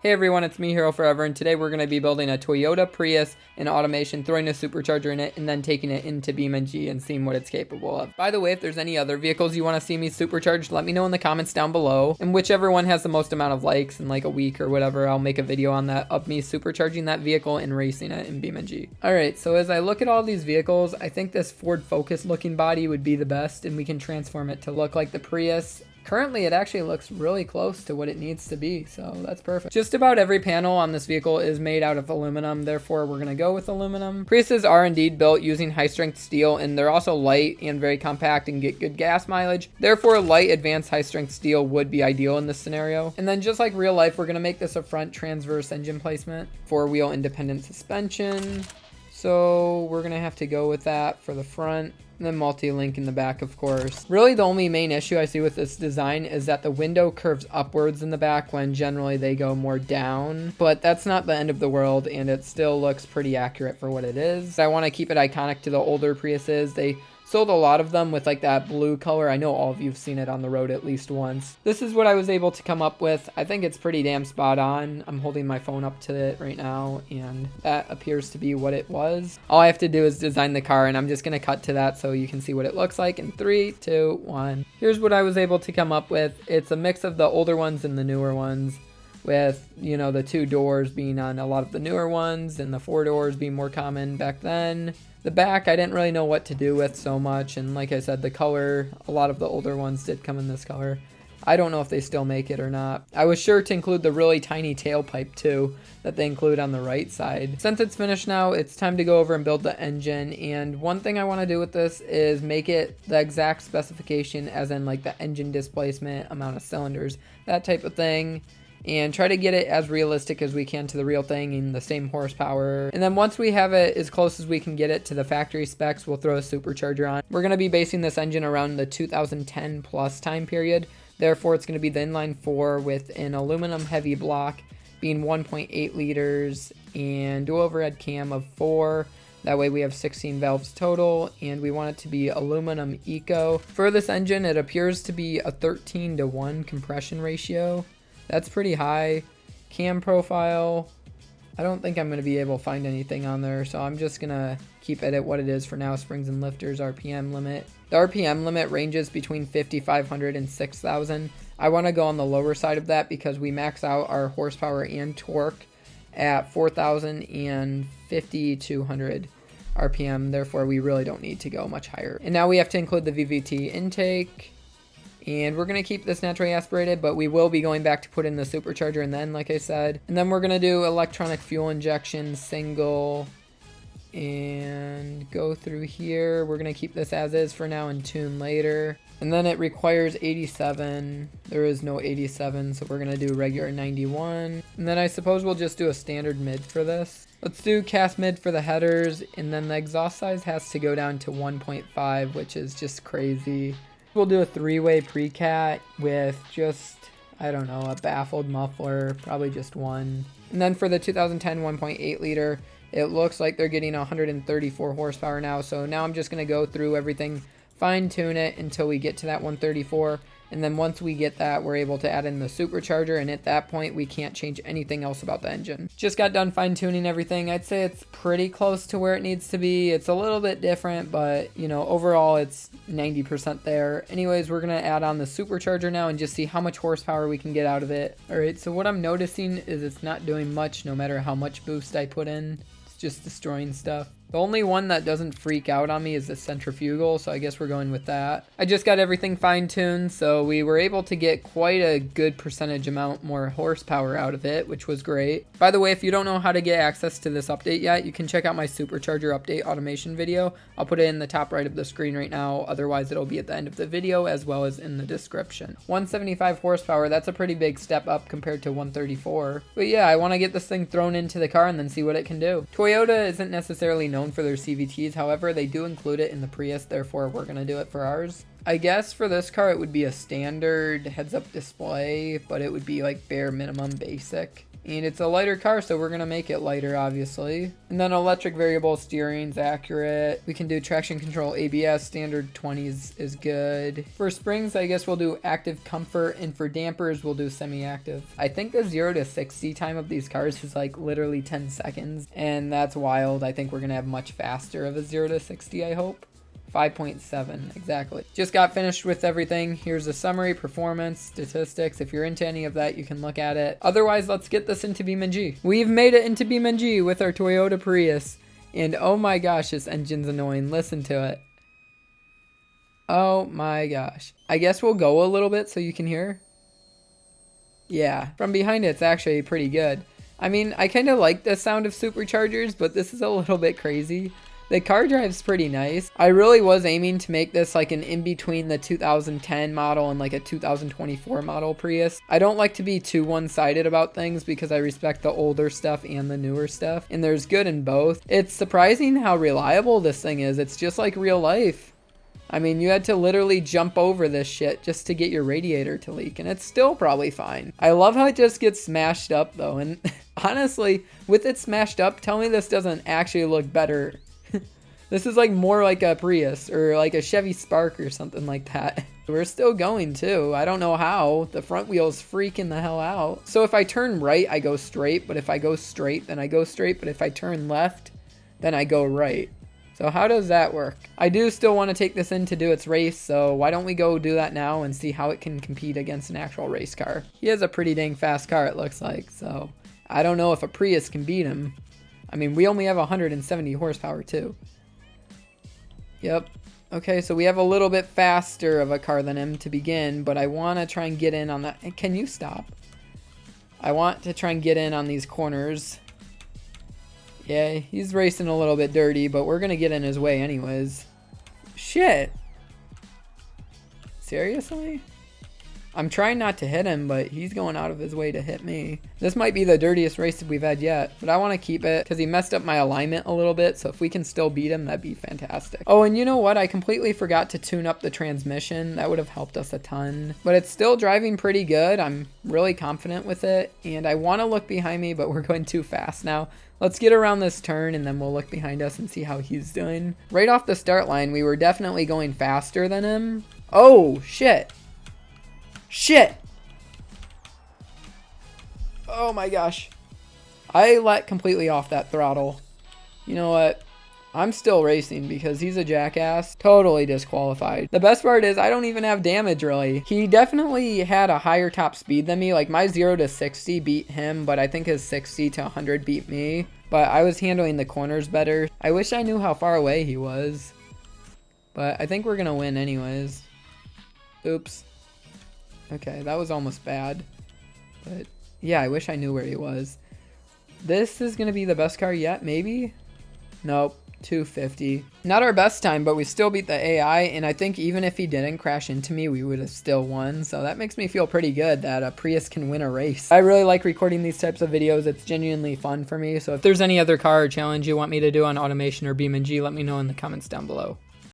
Hey everyone, it's me, Hero Forever, and today we're going to be building a Toyota Prius in automation, throwing a supercharger in it, and then taking it into BeamNG and seeing what it's capable of. By the way, if there's any other vehicles you want to see me supercharge, let me know in the comments down below. And whichever one has the most amount of likes in like a week or whatever, I'll make a video on that of me supercharging that vehicle and racing it in BeamNG. Alright, so as I look at all these vehicles, I think this Ford Focus looking body would be the best, and we can transform it to look like the Prius. Currently, it actually looks really close to what it needs to be, so that's perfect. Just about every panel on this vehicle is made out of aluminum, therefore we're going to go with aluminum. Priuses are indeed built using high-strength steel, and they're also light and very compact and get good gas mileage. Therefore, light, advanced, high-strength steel would be ideal in this scenario. And then just like real life, we're going to make this a front transverse engine placement, four-wheel independent suspension. So we're going to have to go with that for the front. And then multi-link in the back, of course. Really, the only main issue I see with this design is that the window curves upwards in the back when generally they go more down. But that's not the end of the world, and it still looks pretty accurate for what it is. I want to keep it iconic to the older Priuses. They sold a lot of them with like that blue color. I know all of you have seen it on the road at least once. This is what I was able to come up with. I think it's pretty damn spot on. I'm holding my phone up to it right now, and that appears to be what it was. All I have to do is design the car, and I'm just going to cut to that so you can see what it looks like in 3, 2, 1. Here's what I was able to come up with. It's a mix of the older ones and the newer ones, with, you know, the 2 doors being on a lot of the newer ones and the 4 doors being more common back then. The back, I didn't really know what to do with so much, and like I said, the color, a lot of the older ones did come in this color. I don't know if they still make it or not. I was sure to include the really tiny tailpipe too that they include on the right side. Since it's finished now, it's time to go over and build the engine, and one thing I want to do with this is make it the exact specification, as in like the engine displacement, amount of cylinders, that type of thing, and try to get it as realistic as we can to the real thing in the same horsepower. And then once we have it as close as we can get it to the factory specs, we'll throw a supercharger on. We're going to be basing this engine around the 2010 plus time period. Therefore, it's going to be the inline 4 with an aluminum heavy block being 1.8 liters and dual overhead cam of 4. That way we have 16 valves total, and we want it to be aluminum eco. For this engine, it appears to be a 13:1 compression ratio. That's pretty high. Cam profile, I don't think I'm going to be able to find anything on there, so I'm just going to keep it at what it is for now. Springs and lifters, RPM limit. The RPM limit ranges between 5,500 and 6,000. I want to go on the lower side of that because we max out our horsepower and torque at 4,000 and 5,200 RPM. Therefore, we really don't need to go much higher. And now we have to include the VVT intake. And we're going to keep this naturally aspirated, but we will be going back to put in the supercharger and then, like I said. And then we're going to do electronic fuel injection, single, and go through here. We're going to keep this as is for now and tune later. And then it requires 87. There is no 87, so we're going to do regular 91. And then I suppose we'll just do a standard mid for this. Let's do cast mid for the headers, and then the exhaust size has to go down to 1.5, which is just crazy. We'll do a 3-way pre-cat with just, I don't know, a baffled muffler, probably just one. And then for the 2010 1.8 liter, it looks like they're getting 134 horsepower now. So now I'm just going to go through everything, fine tune it until we get to that 134. And then once we get that, we're able to add in the supercharger, and at that point, we can't change anything else about the engine. Just got done fine-tuning everything. I'd say it's pretty close to where it needs to be. It's a little bit different, but, you know, overall, it's 90% there. Anyways, we're going to add on the supercharger now and just see how much horsepower we can get out of it. All right, so what I'm noticing is it's not doing much no matter how much boost I put in. It's just destroying stuff. The only one that doesn't freak out on me is the centrifugal, so I guess we're going with that. I just got everything fine-tuned, so we were able to get quite a good percentage amount more horsepower out of it, which was great. By the way, if you don't know how to get access to this update yet, you can check out my Supercharger update automation video. I'll put it in the top right of the screen right now, otherwise it'll be at the end of the video as well as in the description. 175 horsepower, that's a pretty big step up compared to 134. But yeah, I want to get this thing thrown into the car and then see what it can do. Toyota isn't necessarily known for their CVTs, however they do include it in the Prius, therefore we're going to do it for ours. I guess for this car it would be a standard heads-up display, but it would be like bare minimum basic. And it's a lighter car, so we're gonna make it lighter, obviously. And then electric variable steering's accurate. We can do traction control, ABS, standard 20s is good. For springs, I guess we'll do active comfort, and for dampers, we'll do semi-active. I think the 0 to 60 time of these cars is like literally 10 seconds, and that's wild. I think we're gonna have much faster of a 0 to 60, I hope. 5.7, exactly. Just got finished with everything. Here's a summary, performance, statistics. If you're into any of that, you can look at it. Otherwise, let's get this into BeamNG. We've made it into BeamNG with our Toyota Prius. And oh my gosh, this engine's annoying. Listen to it. Oh my gosh. I guess we'll go a little bit so you can hear. Yeah, from behind it's actually pretty good. I mean, I kind of like the sound of superchargers, but this is a little bit crazy. The car drives pretty nice. I really was aiming to make this like an in-between the 2010 model and like a 2024 model Prius. I don't like to be too one-sided about things because I respect the older stuff and the newer stuff, and there's good in both. It's surprising how reliable this thing is. It's just like real life. I mean, you had to literally jump over this shit just to get your radiator to leak, and it's still probably fine. I love how it just gets smashed up though, and honestly, with it smashed up, tell me this doesn't actually look better. This is like more like a Prius or like a Chevy Spark or something like that. We're still going too. I don't know how. The front wheel's freaking the hell out. So if I turn right, I go straight. But if I go straight, then I go straight. But if I turn left, then I go right. So how does that work? I do still want to take this in to do its race. So why don't we go do that now and see how it can compete against an actual race car? He has a pretty dang fast car, it looks like. So I don't know if a Prius can beat him. I mean, we only have 170 horsepower too. Yep. Okay, so we have a little bit faster of a car than him to begin, but I want to try and get in on that. Can you stop? I want to try and get in on these corners. Yeah, he's racing a little bit dirty, but we're going to get in his way anyways. Shit. Seriously? I'm trying not to hit him, but he's going out of his way to hit me. This might be the dirtiest race that we've had yet, but I want to keep it because he messed up my alignment a little bit. So if we can still beat him, that'd be fantastic. Oh, and you know what? I completely forgot to tune up the transmission. That would have helped us a ton, but it's still driving pretty good. I'm really confident with it, and I want to look behind me, but we're going too fast now. Let's get around this turn and then we'll look behind us and see how he's doing. Right off the start line, we were definitely going faster than him. Oh, shit. Shit! Oh my gosh. I let completely off that throttle. You know what? I'm still racing because he's a jackass. Totally disqualified. The best part is I don't even have damage really. He definitely had a higher top speed than me. Like my 0 to 60 beat him, but I think his 60 to 100 beat me. But I was handling the corners better. I wish I knew how far away he was. But I think we're gonna win anyways. Oops. Okay, that was almost bad. But yeah, I wish I knew where he was. This is going to be the best car yet, maybe? Nope, 250. Not our best time, but we still beat the AI, and I think even if he didn't crash into me, we would have still won. So that makes me feel pretty good that a Prius can win a race. I really like recording these types of videos. It's genuinely fun for me. So if there's any other car or challenge you want me to do on automation or BeamNG, let me know in the comments down below.